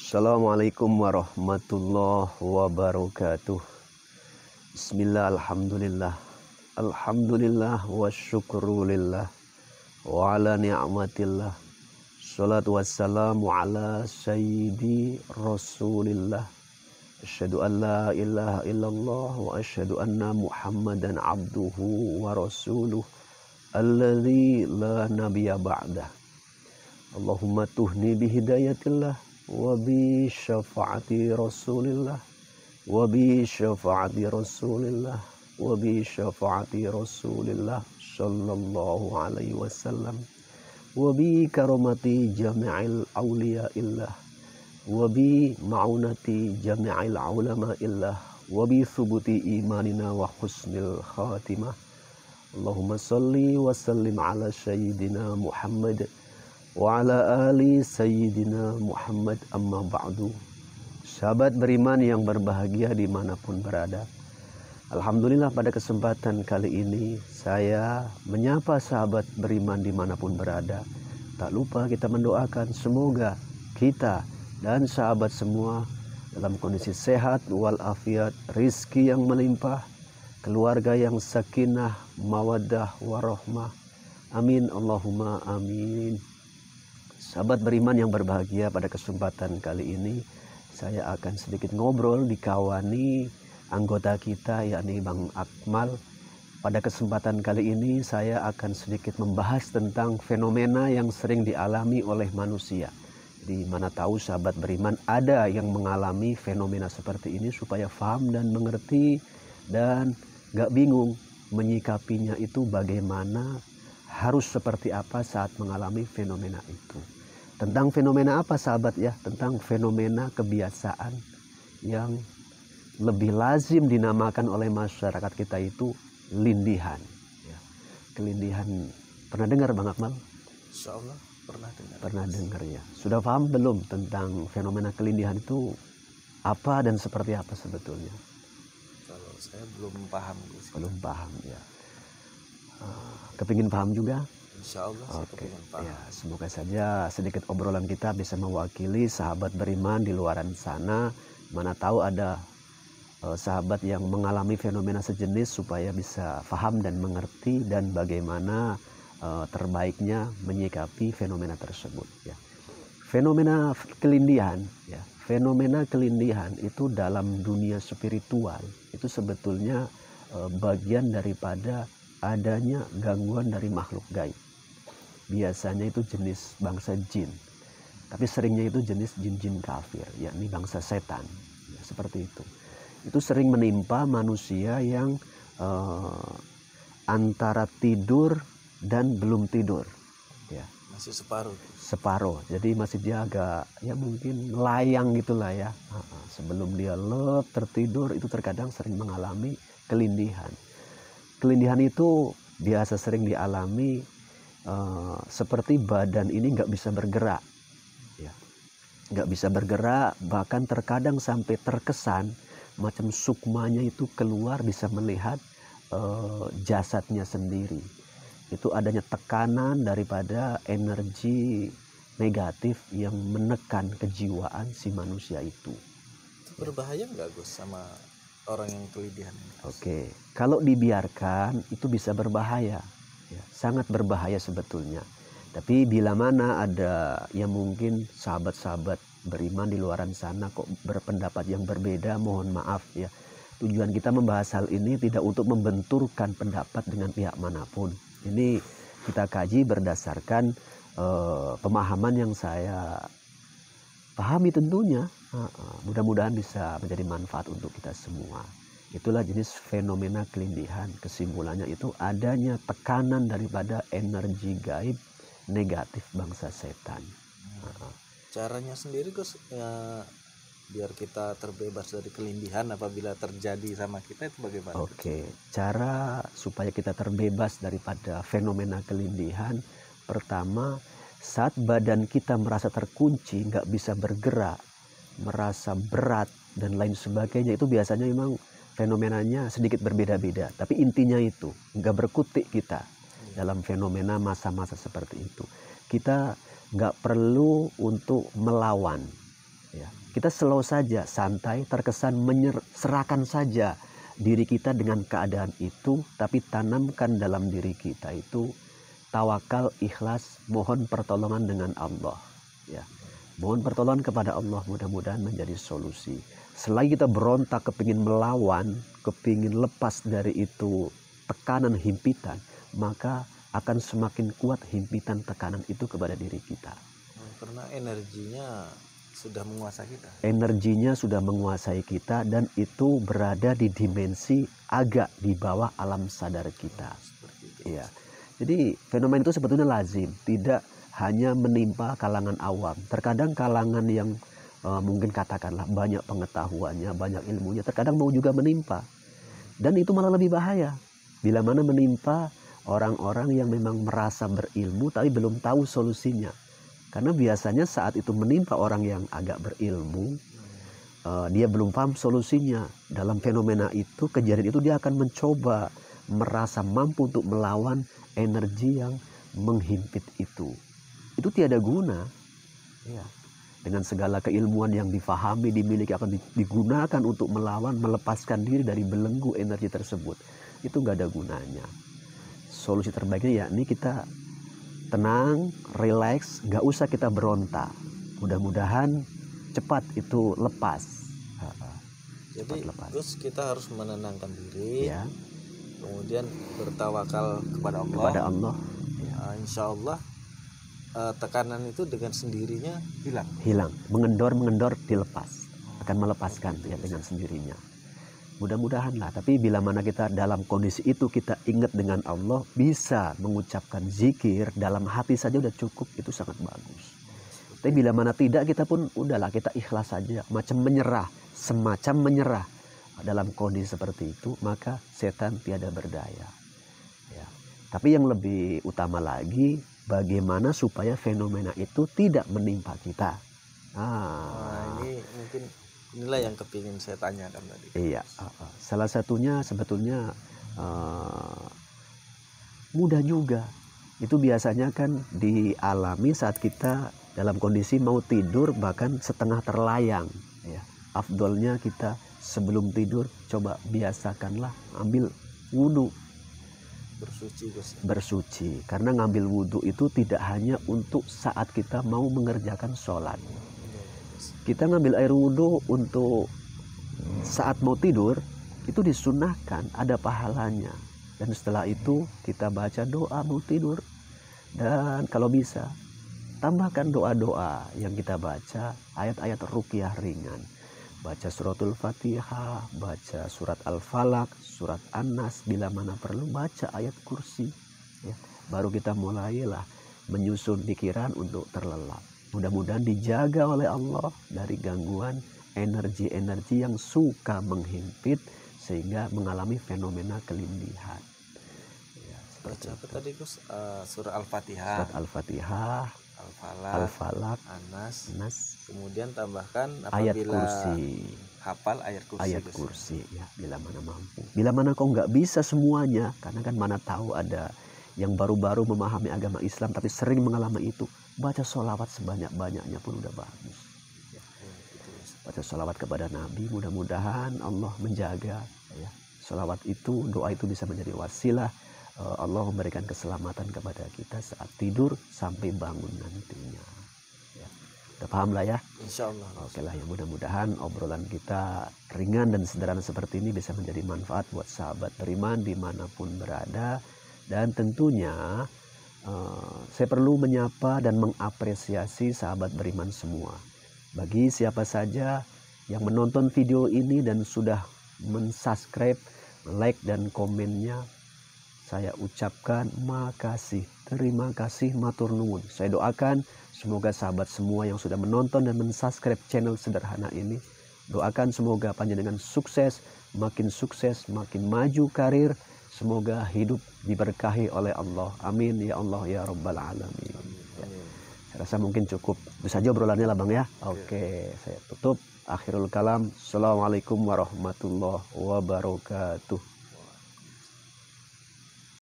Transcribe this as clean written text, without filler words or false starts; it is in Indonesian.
Assalamualaikum warahmatullahi wabarakatuh. Bismillah, alhamdulillah. Alhamdulillah wa syukurulillah wa ala ni'matillah. Salatu wassalamu ala sayyidi rasulillah. Asyhadu an la ilaha illallah wa asyhadu anna muhammadan abduhu wa rasuluh alladzi la nabiyya ba'dah. Allahumma tuhni bihidayatillah wa bi syafaati rasulillah wa bi syafaati rasulillah wa bi syafaati rasulillah sallallahu alaihi wasallam wa bi karamati jami'il awliyaillah wa bi ma'unati jami'il ulamaillah wa bi thubuti imanina wa husnil khatimah. Allahumma salli wa sallim ala sayyidina Muhammad wa ala ali sayyidina Muhammad, amma ba'du. Sahabat beriman yang berbahagia dimanapun berada, alhamdulillah pada kesempatan kali ini saya menyapa sahabat beriman dimanapun berada. Tak lupa kita mendoakan semoga kita dan sahabat semua dalam kondisi sehat walafiat, rizki yang melimpah, keluarga yang sakinah, mawaddah, warahmah. Amin, Allahumma amin. Sahabat beriman yang berbahagia, pada kesempatan kali ini saya akan sedikit ngobrol dikawani anggota kita yakni Bang Akmal. Pada kesempatan kali ini saya akan sedikit membahas tentang fenomena yang sering dialami oleh manusia. Di mana tahu sahabat beriman ada yang mengalami fenomena seperti ini, supaya paham dan mengerti dan gak bingung menyikapinya itu bagaimana, harus seperti apa saat mengalami fenomena itu. Tentang fenomena apa sahabat ya? Tentang fenomena kebiasaan yang lebih lazim dinamakan oleh masyarakat kita itu lindihan. Ya. Kelindihan, pernah dengar Bang Akmal? Insya Allah pernah dengar. Pernah dengar ya. Sudah paham belum tentang fenomena kelindihan itu apa dan seperti apa sebetulnya? Kalau saya belum paham. Belum paham ya. Kepingin paham juga? Insya Allah saya Oke, kepingin paham. ya, semoga saja sedikit obrolan kita bisa mewakili sahabat beriman di luaran sana. Mana tahu ada sahabat yang mengalami fenomena sejenis, supaya bisa paham dan mengerti dan bagaimana terbaiknya menyikapi fenomena tersebut. Ya. Fenomena kelindihan, ya, fenomena kelindihan itu dalam dunia spiritual itu sebetulnya bagian daripada adanya gangguan dari makhluk gaib. Biasanya itu jenis bangsa jin, tapi seringnya itu jenis jin-jin kafir, yakni bangsa setan, ya, seperti itu. Itu sering menimpa manusia yang antara tidur dan belum tidur, ya. Masih separuh. Separuh, jadi masih dia agak ya mungkin layang gitulah ya. Sebelum dia lep tertidur itu terkadang sering mengalami kelindihan. Kelindihan itu biasa sering dialami seperti badan ini nggak bisa bergerak, ya. Nggak bisa bergerak, bahkan terkadang sampai terkesan macam sukmanya itu keluar, bisa melihat jasadnya sendiri. Itu adanya tekanan daripada energi negatif yang menekan kejiwaan si manusia itu. Itu berbahaya nggak Gus sama orang yang kelindihan ini? Oke, kalau dibiarkan itu bisa berbahaya, ya, sangat berbahaya sebetulnya. Tapi bila mana ada yang mungkin sahabat-sahabat beriman di luaran sana kok berpendapat yang berbeda, mohon maaf ya. Tujuan kita membahas hal ini tidak untuk membenturkan pendapat dengan pihak manapun. Ini kita kaji berdasarkan pemahaman yang saya pahami tentunya. Mudah-mudahan bisa menjadi manfaat untuk kita semua. Itulah jenis fenomena kelindihan. Kesimpulannya itu adanya tekanan daripada energi gaib negatif bangsa setan. Caranya sendiri Gus ya, biar kita terbebas dari kelindihan apabila terjadi sama kita itu bagaimana? Oke, cara supaya kita terbebas daripada fenomena kelindihan, pertama, saat badan kita merasa terkunci, nggak bisa bergerak, merasa berat dan lain sebagainya, itu biasanya memang fenomenanya sedikit berbeda-beda. Tapi intinya itu, nggak berkutik kita dalam fenomena masa-masa seperti itu. Kita nggak perlu untuk melawan. Ya, kita slow saja, santai, terkesan serahkan saja diri kita dengan keadaan itu, tapi tanamkan dalam diri kita itu tawakal, ikhlas, mohon pertolongan dengan Allah. Ya, mohon pertolongan kepada Allah, mudah-mudahan menjadi solusi. Selagi kita berontak, kepingin melawan, kepingin lepas dari itu tekanan himpitan, maka akan semakin kuat himpitan tekanan itu kepada diri kita. Karena energinya sudah menguasai kita. Energinya sudah menguasai kita dan itu berada di dimensi agak di bawah alam sadar kita. Iya. Jadi fenomena itu sebetulnya lazim, tidak hanya menimpa kalangan awam. Terkadang kalangan yang mungkin katakanlah banyak pengetahuannya, banyak ilmunya, terkadang mau juga menimpa. Dan itu malah lebih bahaya. Bila mana menimpa orang-orang yang memang merasa berilmu tapi belum tahu solusinya. Karena biasanya saat itu menimpa orang yang agak berilmu, dia belum paham solusinya. Dalam fenomena itu, kejadian itu dia akan mencoba merasa mampu untuk melawan energi yang menghimpit itu. Itu tiada guna. Ya. Dengan segala keilmuan yang difahami, dimiliki, akan digunakan untuk melawan, melepaskan diri dari belenggu energi tersebut. Itu nggak ada gunanya. Solusi terbaiknya yakni kita tenang, relax, nggak usah kita berontak. Mudah-mudahan cepat itu lepas. Jadi terus kita harus menenangkan diri, ya. Kemudian bertawakal kepada Allah. Kepada Allah. Ya. Insya Allah tekanan itu dengan sendirinya hilang. Hilang, mengendor dilepas, akan melepaskan ya dengan sendirinya. Mudah-mudahan lah. Tapi bila mana kita dalam kondisi itu kita ingat dengan Allah, bisa mengucapkan zikir dalam hati saja udah cukup, itu sangat bagus. Tapi bila mana tidak, kita pun udahlah, kita ikhlas saja, semacam menyerah dalam kondisi seperti itu, maka setan tiada berdaya. Ya. Tapi yang lebih utama lagi, bagaimana supaya fenomena itu tidak menimpa kita. Nah, ini mungkin inilah yang kepingin saya tanyakan tadi. Iya, salah satunya sebetulnya mudah juga. Itu biasanya kan dialami saat kita dalam kondisi mau tidur bahkan setengah terlayang. Ya. Afdolnya kita sebelum tidur coba biasakanlah ambil wudhu. Bersuci. Karena ngambil wudhu itu tidak hanya untuk saat kita mau mengerjakan sholat. Kita ngambil air wudhu untuk saat mau tidur, itu disunahkan, ada pahalanya. Dan setelah itu kita baca doa mau tidur. Dan kalau bisa, tambahkan doa-doa yang kita baca, ayat-ayat ruqyah ringan. Baca suratul Fatihah, baca surat Al-Falaq, surat An-Nas, bila mana perlu baca ayat kursi. Ya, baru kita mulailah menyusun pikiran untuk terlelap. Mudah-mudahan dijaga oleh Allah dari gangguan energi-energi yang suka menghimpit sehingga mengalami fenomena kelindihan. Ya, baca apa tadi Gus? Surah Al-Fatihah. Surat Al-Fatihah, Al-Falaq, An-Nas. Kemudian tambahkan ayat kursi. Hafal ayat kursi. Ayat kursi ya, bila mana mampu. Bila mana kau nggak bisa semuanya, karena kan mana tahu ada yang baru-baru memahami agama Islam tapi sering mengalami itu, baca sholawat sebanyak-banyaknya pun udah bagus. Ya. Baca sholawat kepada Nabi, mudah-mudahan Allah menjaga. Ya. Sholawat itu, doa itu bisa menjadi wasilah Allah memberikan keselamatan kepada kita saat tidur sampai bangun nantinya. Ya. Udah paham lah ya? Insya Allah. Oke lah ya, mudah-mudahan obrolan kita ringan dan sederhana seperti ini bisa menjadi manfaat buat sahabat beriman dimanapun berada. Dan tentunya saya perlu menyapa dan mengapresiasi sahabat beriman semua. Bagi siapa saja yang menonton video ini dan sudah mensubscribe, like dan komennya, saya ucapkan makasih. Terima kasih, matur nuwun. Saya doakan semoga sahabat semua yang sudah menonton dan mensubscribe channel sederhana ini, doakan semoga panjenengan sukses, makin maju karir. Semoga hidup diberkahi oleh Allah. Amin ya Allah ya Rabbal Alamin. Ya. Saya rasa mungkin cukup. Itu saja obrolannya lah Bang ya. Oke, saya tutup. Akhirul kalam. Assalamualaikum warahmatullahi wabarakatuh.